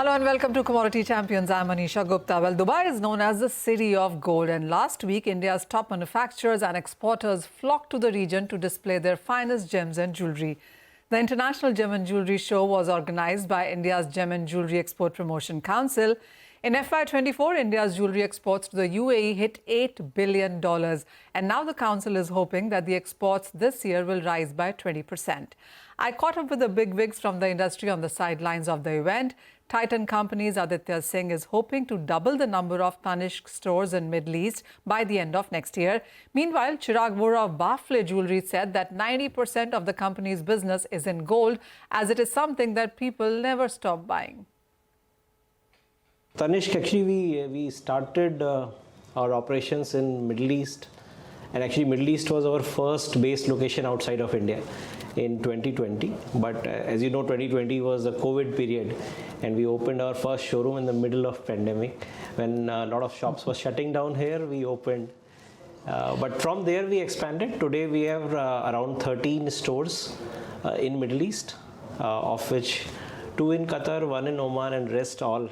Hello and welcome to Commodity Champions. I'm Manisha Gupta. Well, Dubai is known as the city of gold, and last week India's top manufacturers and exporters flocked to the region to display their finest gems and jewellery. The International Gem and Jewellery Show was organised by India's Gem and Jewellery Export Promotion Council. In FY24, India's jewellery exports to the UAE hit $8 billion, and now the council is hoping that the exports this year will rise by 20%. I caught up with the bigwigs from the industry on the sidelines of the event. Titan Company's Aditya Singh is hoping to double the number of Tanishq stores in Middle East by the end of next year. Meanwhile, Chirag Vora of Bafleh Jewellery said that 90% of the company's business is in gold, as it is something that people never stop buying. Tanishq, actually, we started our operations in Middle East, and actually Middle East was our first base location outside of India in 2020. But as you know, 2020 was a COVID period, and we opened our first showroom in the middle of pandemic. When a lot of shops were shutting down here, we opened. But from there we expanded. Today we have around 13 stores in Middle East, of which 2 in Qatar, 1 in Oman, and rest all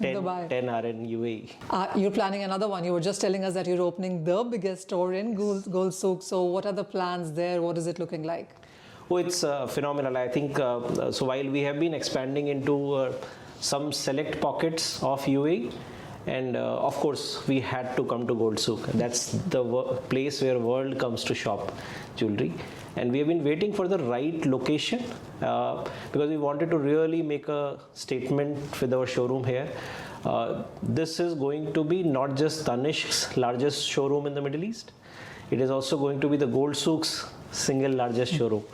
10 are in UAE. You're planning another one. You were just telling us that you're opening the biggest store in Gold Souk. So what are the plans there? What is it looking like? Oh, it's phenomenal. I think so. While we have been expanding into some select pockets of UAE, and of course we had to come to Gold Souk. That's the place where world comes to shop jewelry, and we have been waiting for the right location because we wanted to really make a statement with our showroom here. This is going to be not just Tanishq's largest showroom in the Middle East. It is also going to be the Gold Souk's single largest showroom.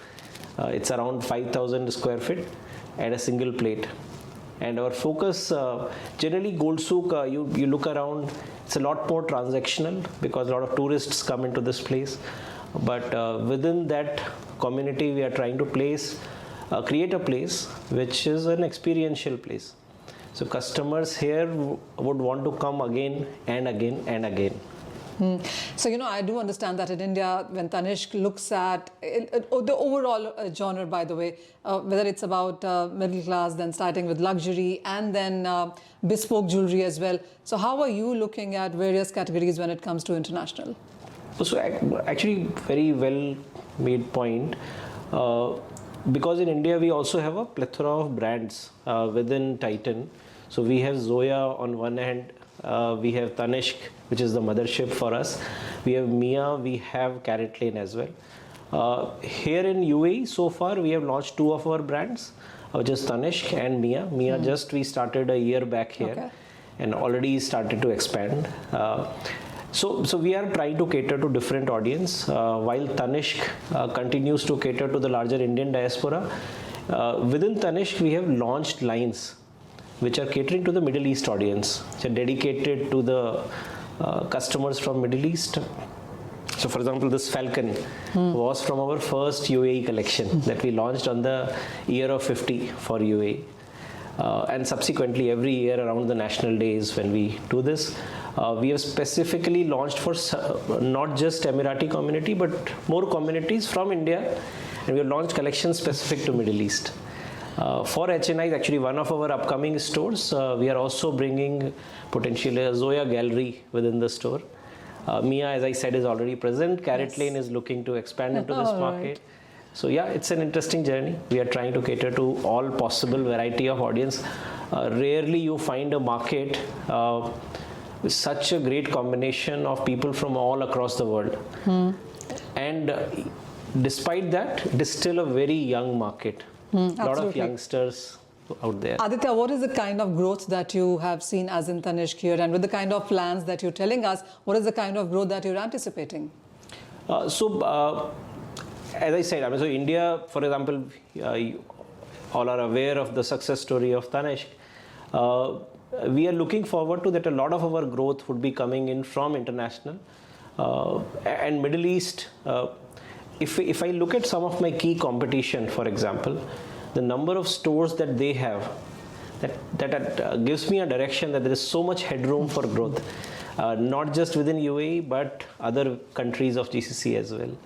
It's around 5,000 square feet at a single plate. And our focus, generally Gold Souk, you look around, it's a lot more transactional because a lot of tourists come into this place. But within that community, we are trying to create a place which is an experiential place. So customers here would want to come again and again and again. So, I do understand that in India, when Tanishq looks at the overall genre, by the way, whether it's about middle class, then starting with luxury, and then bespoke jewelry as well. So how are you looking at various categories when it comes to international? So actually, very well made point. Because in India, we also have a plethora of brands within Titan. So we have Zoya on one hand. We have Tanishq, which is the mothership for us. We have Mia, we have Carrot Lane as well. Here in UAE, so far we have launched 2 of our brands, which is Tanishq and Mia. Mia we started a year back here, and already started to expand. So we are trying to cater to different audience, while Tanishq continues to cater to the larger Indian diaspora. Within Tanishq, we have launched lines which are catering to the Middle East audience, which are dedicated to the customers from Middle East. So for example, this Falcon was from our first UAE collection that we launched on the year of 50 for UAE. And subsequently every year around the national days when we do this, we have specifically launched for not just Emirati community, but more communities from India, and we have launched collections specific to Middle East. For HNI, actually one of our upcoming stores, we are also bringing potentially a Zoya gallery within the store. Mia, as I said, is already present. Carrot Lane is looking to expand into this market. Right. So yeah, it's an interesting journey. We are trying to cater to all possible variety of audience. Rarely you find a market with such a great combination of people from all across the world. And despite that, it is still a very young market. A lot of youngsters out there. Aditya, what is the kind of growth that you have seen as in Tanishq here, and with the kind of plans that you're telling us, what is the kind of growth that you're anticipating? As I said, so India, for example, all are aware of the success story of Tanishq. We are looking forward to that. A lot of our growth would be coming in from international and Middle East. If I look at some of my key competition, for example, the number of stores that they have, that gives me a direction that there is so much headroom for growth, not just within UAE, but other countries of GCC as well.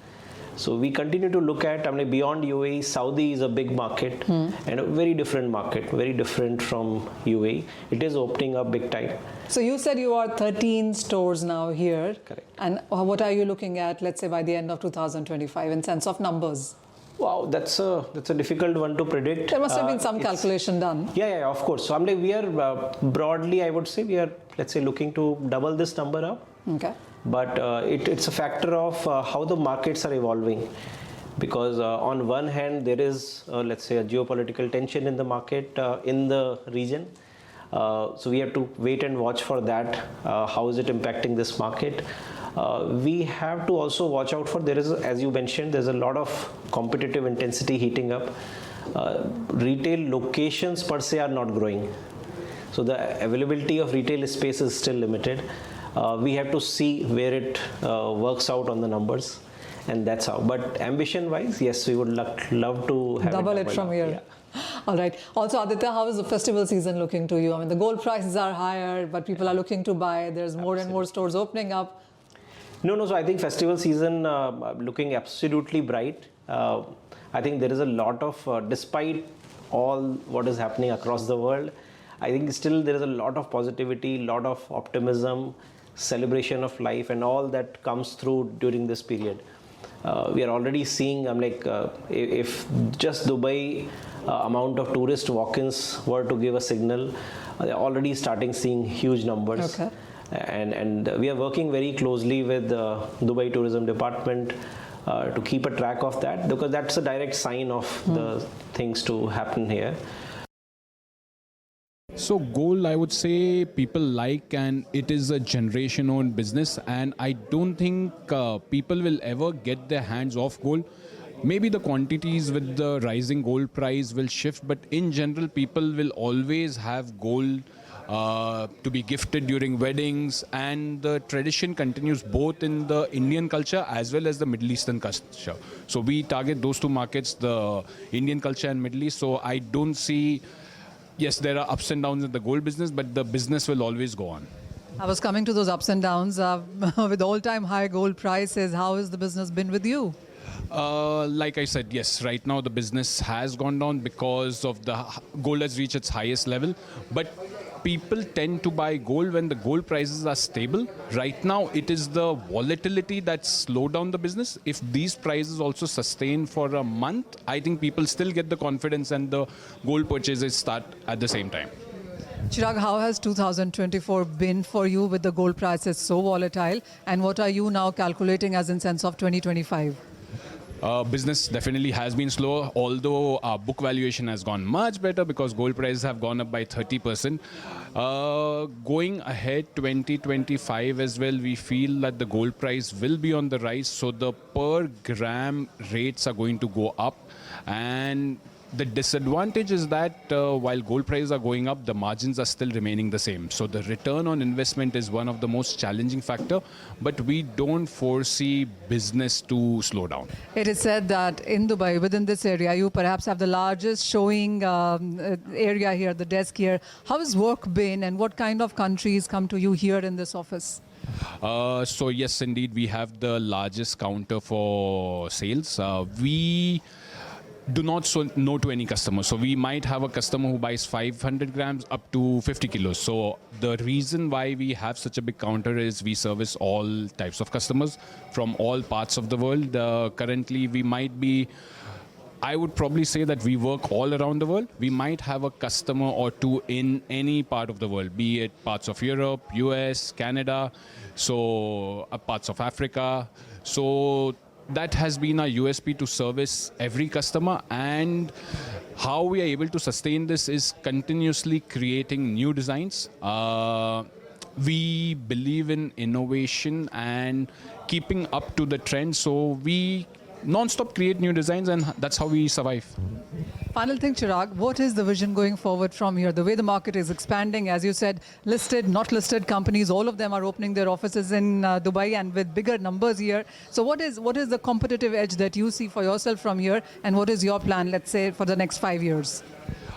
So we continue to look at, beyond UAE, Saudi is a big market and a very different market, very different from UAE. It is opening up big time. So you said you are 13 stores now here. Correct. And what are you looking at, let's say, by the end of 2025 in sense of numbers? Wow, that's a difficult one to predict. There must have been some calculation done. Yeah, of course. So we are broadly, I would say, we are, let's say, looking to double this number up. Okay. But it's a factor of how the markets are evolving, because on one hand there is let's say a geopolitical tension in the market in the region, so we have to wait and watch for that. How is it impacting this market? We have to also watch out for, there is, as you mentioned, there's a lot of competitive intensity heating up. Retail locations per se are not growing, so the availability of retail space is still limited. We have to see where it works out on the numbers, and that's how. But ambition-wise, yes, we would love to have double it from here. Yeah. All right. Also, Aditya, how is the festival season looking to you? The gold prices are higher, but people are looking to buy. There's more and more stores opening up. No. So I think festival season looking absolutely bright. I think there is a lot of, despite all what is happening across the world, I think still there is a lot of positivity, lot of optimism, celebration of life, and all that comes through during this period. We are already seeing, if just Dubai amount of tourist walk-ins were to give a signal, they're already starting seeing huge numbers. Okay. And we are working very closely with the Dubai Tourism Department to keep a track of that, because that's a direct sign of the things to happen here. So gold, I would say people like, and it is a generation-owned business, and I don't think people will ever get their hands off gold. Maybe the quantities with the rising gold price will shift, but in general, people will always have gold to be gifted during weddings, and the tradition continues both in the Indian culture as well as the Middle Eastern culture. So we target those two markets, the Indian culture and Middle East. So I don't see, yes, there are ups and downs in the gold business, but the business will always go on. I was coming to those ups and downs. With all-time high gold prices, how has the business been with you? Like I said, yes, right now the business has gone down because of the gold has reached its highest level. But people tend to buy gold when the gold prices are stable. Right now, it is the volatility that slowed down the business. If these prices also sustain for a month, I think people still get the confidence and the gold purchases start at the same time. Chirag, how has 2024 been for you with the gold prices so volatile? And what are you now calculating as in sense of 2025? Business definitely has been slow, although our book valuation has gone much better because gold prices have gone up by 30%. Going ahead 2025 as well, we feel that the gold price will be on the rise, so the per gram rates are going to go up. And the disadvantage is that while gold prices are going up, the margins are still remaining the same. So the return on investment is one of the most challenging factor, but we don't foresee business to slow down. It is said that in Dubai, within this area, you perhaps have the largest showing area here, the desk here. How has work been, and what kind of countries come to you here in this office? So yes, indeed, we have the largest counter for sales. We do not no to any customer. So we might have a customer who buys 500 grams up to 50 kilos. So the reason why we have such a big counter is we service all types of customers from all parts of the world. Currently, we might be, I would probably say that we work all around the world. We might have a customer or two in any part of the world, be it parts of Europe, US, Canada, so parts of Africa. So that has been our USP to service every customer, and how we are able to sustain this is continuously creating new designs. We believe in innovation and keeping up to the trend, so we non-stop create new designs, and that's how we survive. Final thing, Chirag, what is the vision going forward from here? The way the market is expanding, as you said, listed, not listed companies, all of them are opening their offices in Dubai and with bigger numbers here. So what is the competitive edge that you see for yourself from here, and what is your plan, let's say, for the next 5 years?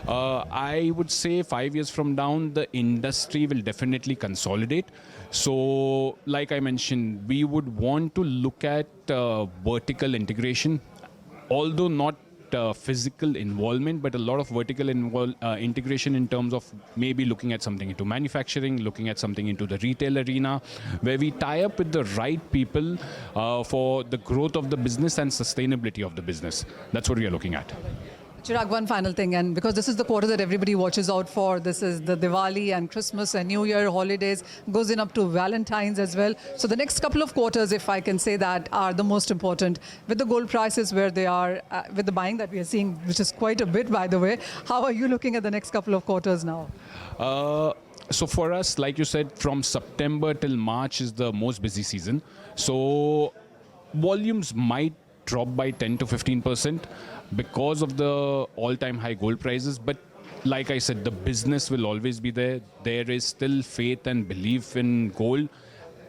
I would say 5 years from down, the industry will definitely consolidate. So, like I mentioned, we would want to look at vertical integration, although not physical involvement, but a lot of vertical integration in terms of maybe looking at something into manufacturing, looking at something into the retail arena, where we tie up with the right people for the growth of the business and sustainability of the business. That's what we are looking at. Chirag, one final thing, and because this is the quarter that everybody watches out for, this is the Diwali and Christmas and New Year holidays, goes in up to Valentine's as well. So the next couple of quarters, if I can say that, are the most important. With the gold prices where they are, with the buying that we are seeing, which is quite a bit, by the way, how are you looking at the next couple of quarters now? So for us, like you said, from September till March is the most busy season. So volumes might drop by 10 to 15% because of the all-time high gold prices. But like I said, the business will always be there. There is still faith and belief in gold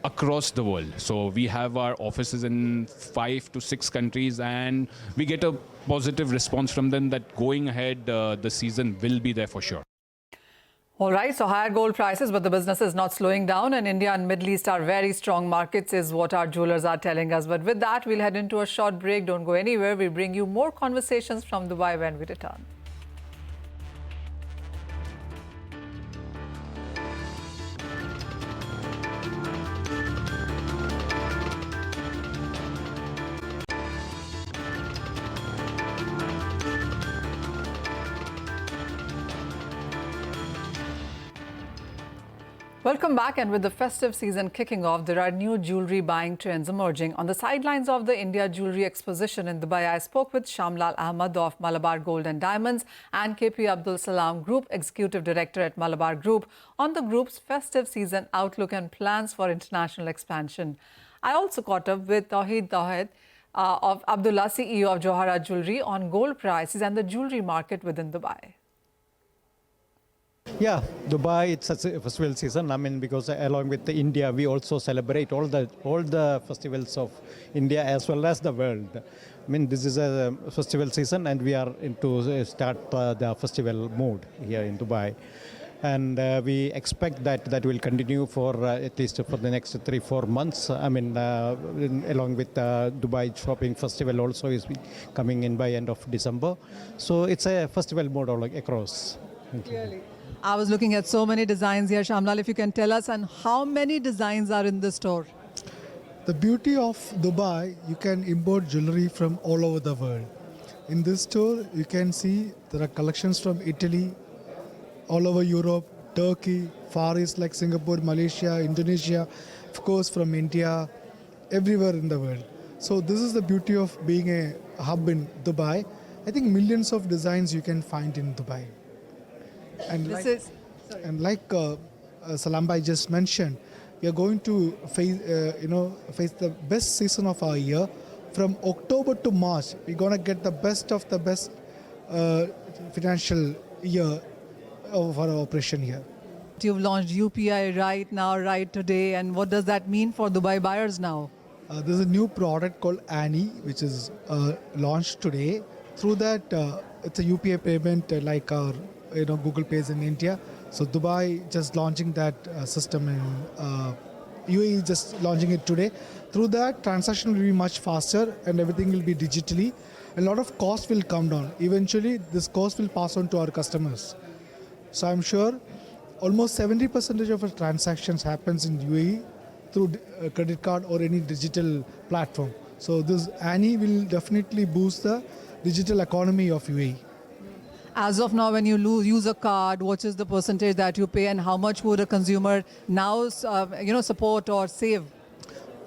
across the world. So we have our offices in 5 to 6 countries, and we get a positive response from them that going ahead, the season will be there for sure. All right, so higher gold prices, but the business is not slowing down, and India and Middle East are very strong markets is what our jewelers are telling us. But with that, we'll head into a short break. Don't go anywhere. We'll bring you more conversations from Dubai when we return. Welcome back, and with the festive season kicking off, there are new jewellery buying trends emerging. On the sidelines of the India Jewellery Exposition in Dubai, I spoke with Shamlal Ahamad of Malabar Gold and Diamonds and KP Abdul Salam, Group Executive Director at Malabar Group, on the group's festive season outlook and plans for international expansion. I also caught up with Tawhid of Abdullah, CEO of Jawhara Jewellery, on gold prices and the jewellery market within Dubai. Yeah, Dubai, it's a festival season. I mean, because along with India, we also celebrate all the festivals of India as well as the world. I mean, this is a festival season, and we are into start the festival mood here in Dubai. And we expect that will continue for at least for the next 3-4 months. I mean, along with Dubai Shopping Festival also is coming in by end of December. So it's a festival mode all across. Clearly. I was looking at so many designs here. Shamlal, if you can tell us, and how many designs are in the store? The beauty of Dubai, you can import jewelry from all over the world. In this store, you can see there are collections from Italy, all over Europe, Turkey, Far East like Singapore, Malaysia, Indonesia, of course from India, everywhere in the world. So this is the beauty of being a hub in Dubai. I think millions of designs you can find in Dubai. And like Salam Bhai just mentioned, we are going to face the best season of our year. From October to March, we're going to get the best of the best financial year of our operation here. You've launched UPI right now, right today, and what does that mean for Dubai buyers now? There's a new product called Annie, which is launched today. Through that, it's a UPI payment like our Google Pays in India. So Dubai just launching that system, and UAE just launching it today. Through that, transaction will be much faster and everything will be digitally. A lot of cost will come down. Eventually, this cost will pass on to our customers. So I'm sure almost 70% of our transactions happens in UAE through a credit card or any digital platform. So this Annie will definitely boost the digital economy of UAE. As of now, when you use a card, what is the percentage that you pay, and how much would a consumer now support or save?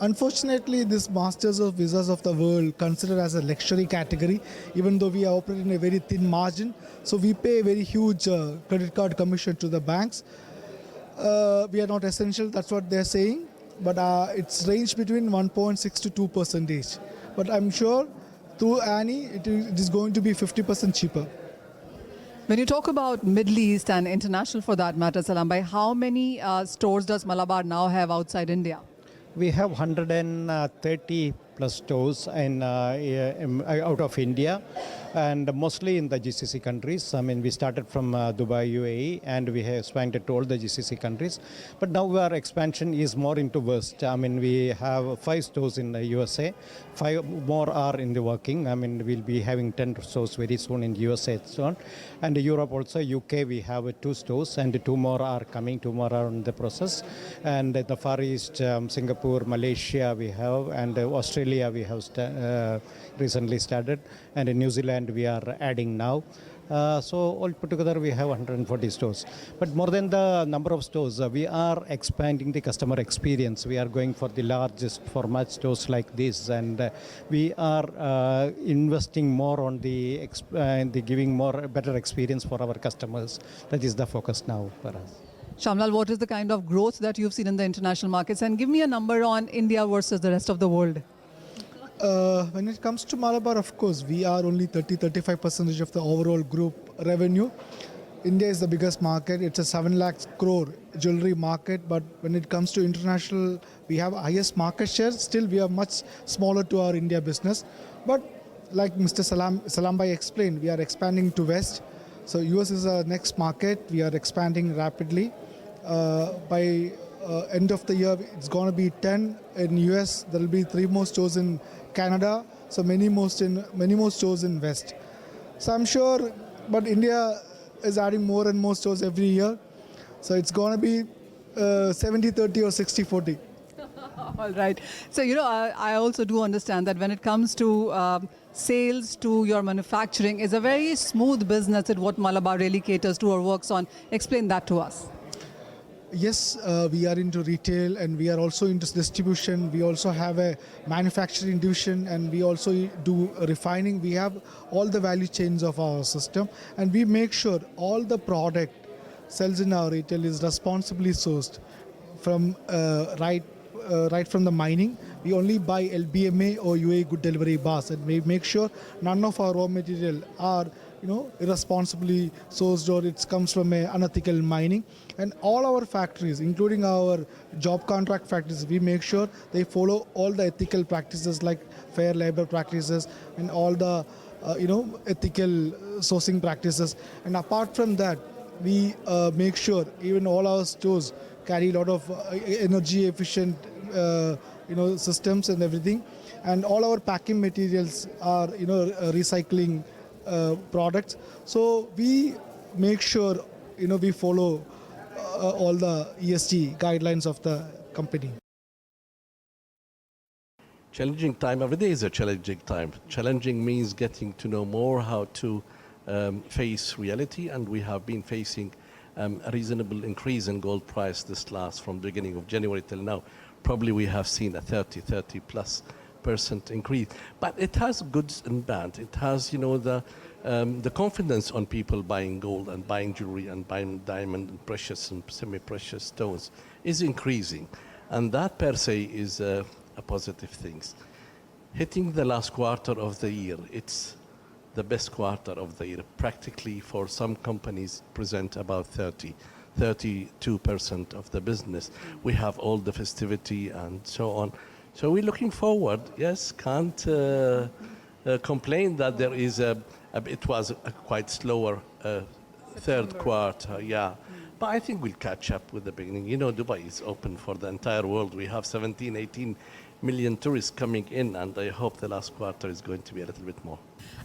Unfortunately, this masters of visas of the world considered as a luxury category, even though we are operating a very thin margin. So we pay a very huge credit card commission to the banks. We are not essential, that's what they're saying. But it's ranged between 1.6 to 2%. But I'm sure through Annie, it is going to be 50% cheaper. When you talk about Middle East and international for that matter, Salam Bhai, how many stores does Malabar now have outside India? We have 130 plus stores out of India. and mostly in the GCC countries. I mean, we started from Dubai, UAE, and we have expanded to all the GCC countries. But now our expansion is more into West. I mean, we have 5 stores in the USA, 5 more are in the working. I mean, we'll be having 10 stores very soon in USA soon. And Europe also, UK, we have 2 stores, and 2 more are coming, 2 more are in the process. And the Far East, Singapore, Malaysia we have, and Australia we have recently started, and in New Zealand we are adding now. So all put together we have 140 stores. But more than the number of stores, we are expanding the customer experience. We are going for the largest format stores like this, and we are investing more on the giving more better experience for our customers. That is the focus now for us. Shamlal, what is the kind of growth that you've seen in the international markets? And give me a number on India versus the rest of the world. When it comes to Malabar, of course, we are only 30-35% of the overall group revenue. India is the biggest market. It's a 7 lakh crore jewelry market. But when it comes to international, we have highest market share. Still, we are much smaller to our India business. But like Mr. Salam Bhai explained, we are expanding to West. So US is our next market. We are expanding rapidly. By end of the year, it's going to be 10 in US. There will be 3 more stores in Canada. So many more stores in West. So I'm sure, but India is adding more and more stores every year. So it's going to be 70-30 or 60-40. All right. So, I also do understand that when it comes to sales to your manufacturing is a very smooth business at what Malabar really caters to or works on. Explain that to us. Yes, we are into retail and we are also into distribution. We also have a manufacturing division and we also do refining. We have all the value chains of our system and we make sure all the product sells in our retail is responsibly sourced from right from the mining. We only buy LBMA or UAE good delivery bars and we make sure none of our raw material are irresponsibly sourced or it comes from unethical mining. And all our factories, including our job contract factories, we make sure they follow all the ethical practices like fair labor practices and all the ethical sourcing practices. And apart from that, we make sure even all our stores carry a lot of energy efficient systems and everything. And all our packing materials are recycling products. So we make sure we follow all the ESG guidelines of the company. Challenging time. Every day is a challenging time. Challenging means getting to know more how to face reality, and we have been facing a reasonable increase in gold price this last from beginning of January till now. Probably we have seen a 30+ % increase, but it has goods and bad. It has the confidence on people buying gold and buying jewelry and buying diamond and precious and semi-precious stones is increasing, and that per se is a positive thing. Hitting the last quarter of the year, it's the best quarter of the year. Practically for some companies present about 32% of the business. We have all the festivity and so on. So we're looking forward. Yes, can't complain that there is it was a quite slower third quarter, yeah. But I think we'll catch up with the beginning. Dubai is open for the entire world. We have 17-18 million tourists coming in, and I hope the last quarter is going to be a little bit more.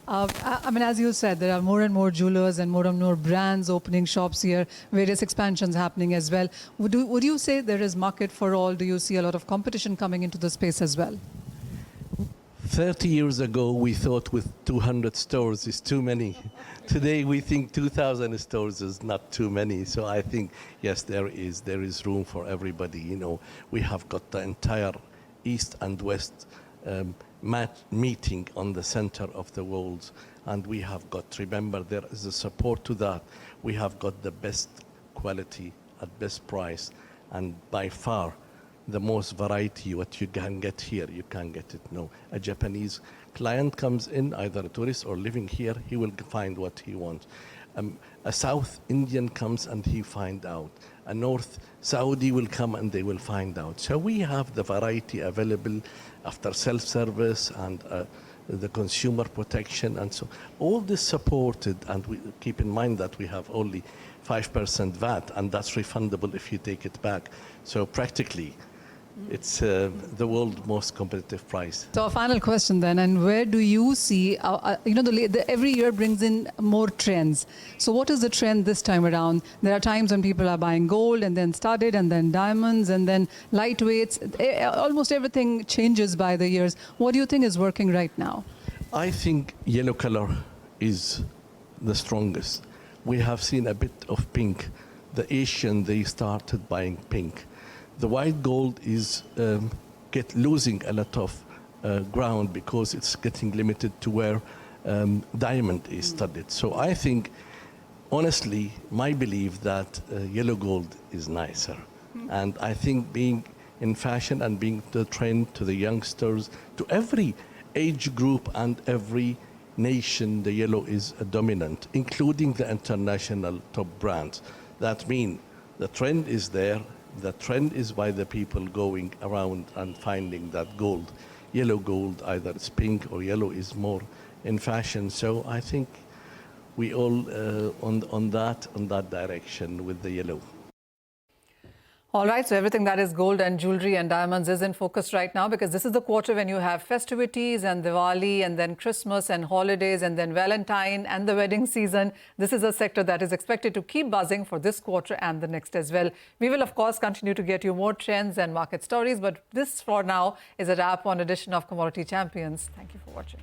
I mean, as you said, there are more and more jewelers and more brands opening shops here, various expansions happening as well. Would you say there is market for all? Do you see a lot of competition coming into the space as well? 30 years ago, we thought with 200 stores is too many. Today, we think 2,000 stores is not too many. So I think, yes, there is room for everybody. We have got the entire East and West meeting on the center of the world, and we have got, remember, there is a support to that. We have got the best quality at best price, and by far the most variety. What you can get here, you can't get it. No, a Japanese client comes in, either a tourist or living here, he will find what he wants. A South Indian comes and he find out. A North Saudi will come and they will find out. So we have the variety available after self-service and the consumer protection, and so all this supported. And we keep in mind that we have only 5% VAT, and that's refundable if you take it back. So practically, it's the world's most competitive price. So a final question then, and where do you see, every year brings in more trends. So what is the trend this time around? There are times when people are buying gold and then studded and then diamonds and then lightweights. Almost everything changes by the years. What do you think is working right now? I think yellow color is the strongest. We have seen a bit of pink. The Asian, they started buying pink. The white gold is losing a lot of ground because it's getting limited to where diamond is studied. So I think, honestly, my belief that yellow gold is nicer. And I think being in fashion and being the trend to the youngsters, to every age group and every nation, the yellow is dominant, including the international top brands. That means the trend is there. The trend is by the people going around and finding that gold, yellow gold, either it's pink or yellow, is more in fashion. So I think we all on that direction with the yellow. All right, so everything that is gold and jewelry and diamonds is in focus right now because this is the quarter when you have festivities and Diwali and then Christmas and holidays and then Valentine and the wedding season. This is a sector that is expected to keep buzzing for this quarter and the next as well. We will, of course, continue to get you more trends and market stories, but this for now is a wrap on edition of Commodity Champions. Thank you for watching.